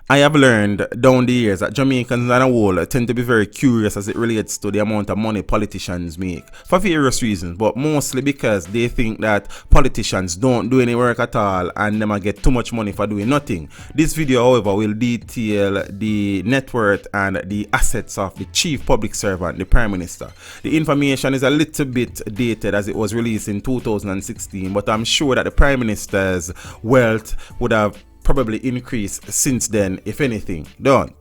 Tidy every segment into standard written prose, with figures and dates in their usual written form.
I have learned down the years that Jamaicans as a whole tend to be very curious as it relates to the amount of money politicians make for various reasons, but mostly because they think that politicians don't do any work at all and them get too much money for doing nothing. This video, however, will detail the net worth and the assets of the chief public servant, the Prime Minister. The information is a little bit dated as it was released in 2016, but I'm sure that the Prime Minister's wealth would have probably increased since then, if anything. Don't.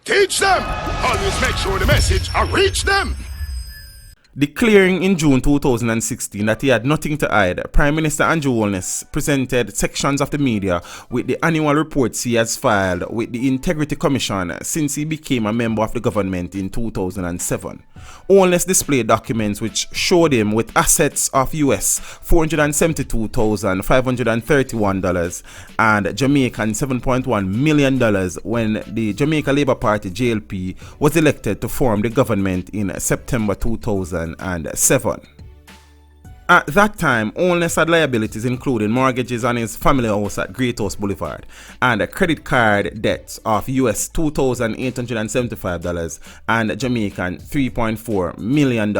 Teach them! Always make sure the message reach them! Declaring in June 2016 that he had nothing to hide, Prime Minister Andrew Holness presented sections of the media with the annual reports he has filed with the Integrity Commission since he became a member of the government in 2007. Holness displayed documents which showed him with assets of US $472,531 and Jamaican $7.1 million when the Jamaica Labour Party JLP was elected to form the government in September 2007. At that time, Holness had liabilities including mortgages on his family house at Great House Boulevard and credit card debts of US $2,875 and Jamaican $3.4 million.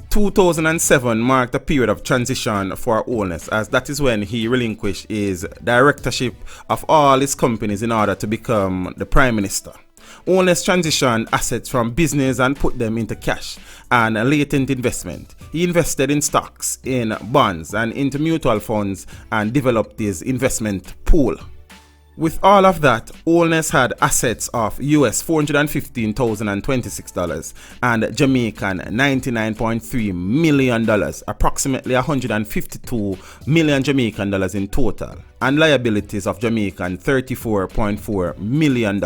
2007 marked a period of transition for Holness, as that is when he relinquished his directorship of all his companies in order to become the Prime Minister. Holness transitioned assets from business and put them into cash and latent investment. He invested in stocks, in bonds, and into mutual funds and developed his investment pool. With all of that, Holness had assets of US $415,026 and Jamaican $99.3 million, approximately 152 million Jamaican dollars in total, and liabilities of Jamaican $34.4 million.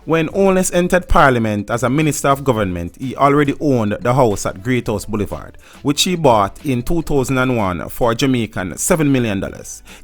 When Holness entered Parliament as a Minister of Government, he already owned the house at Great House Boulevard, which he bought in 2001 for Jamaican $7 million.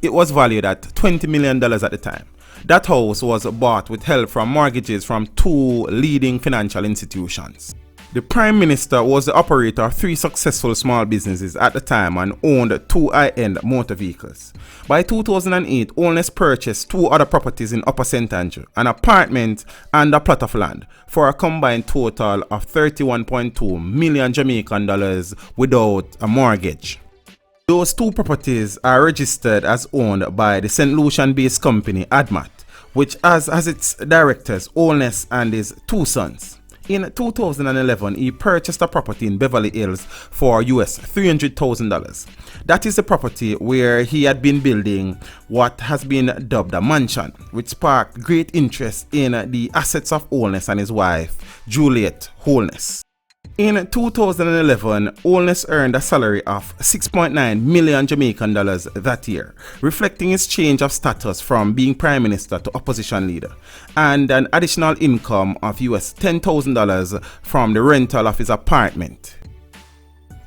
It was valued at $20 million at the time. That house was bought with help from mortgages from two leading financial institutions. The Prime Minister was the operator of 3 successful small businesses at the time and owned 2 high-end motor vehicles. By 2008, Holness purchased 2 other properties in Upper St. Andrew, an apartment and a plot of land, for a combined total of 31.2 million Jamaican dollars without a mortgage. Those 2 properties are registered as owned by the St. Lucian-based company ADMAT, which has as its directors Holness and his 2 sons. In 2011, he purchased a property in Beverly Hills for US $300,000. That is the property where he had been building what has been dubbed a mansion, which sparked great interest in the assets of Holness and his wife, Juliet Holness. In 2011, Holness earned a salary of 6.9 million Jamaican dollars that year, reflecting his change of status from being Prime Minister to opposition leader, and an additional income of US $10,000 from the rental of his apartment.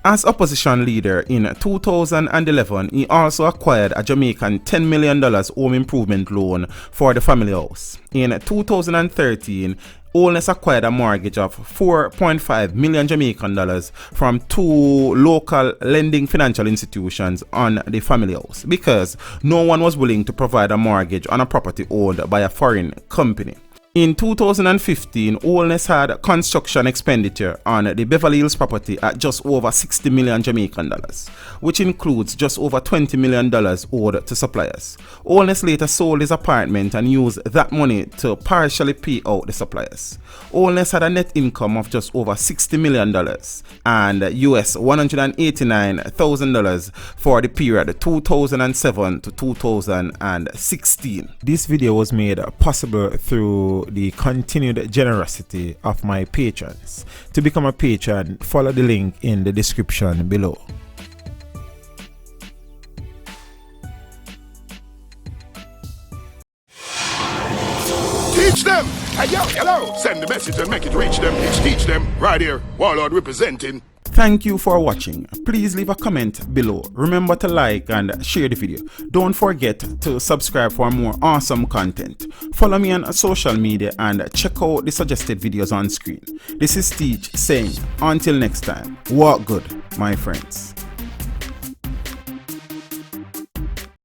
As opposition leader in 2011, he also acquired a Jamaican $10 million home improvement loan for the family house. In 2013, Holness acquired a mortgage of 4.5 million Jamaican dollars from 2 local lending financial institutions on the family house because no one was willing to provide a mortgage on a property owned by a foreign company. In 2015, Holness had construction expenditure on the Beverly Hills property at just over 60 million Jamaican dollars, which includes just over $20 million owed to suppliers. Holness later sold his apartment and used that money to partially pay out the suppliers. Holness had a net income of just over $60 million and US $189,000 for the period 2007 to 2016. This video was made possible through the continued generosity of my patrons. To become a patron, follow the link in the description below. Teach them! Hey, yo, hello! Send the message and make it reach them. Teach them. Right here, Warlord representing. Thank you for watching. Please leave a comment below. Remember to like and share the video. Don't forget to subscribe for more awesome content. Follow me on social media and check out the suggested videos on screen. This is Teach saying, until next time, walk good, my friends.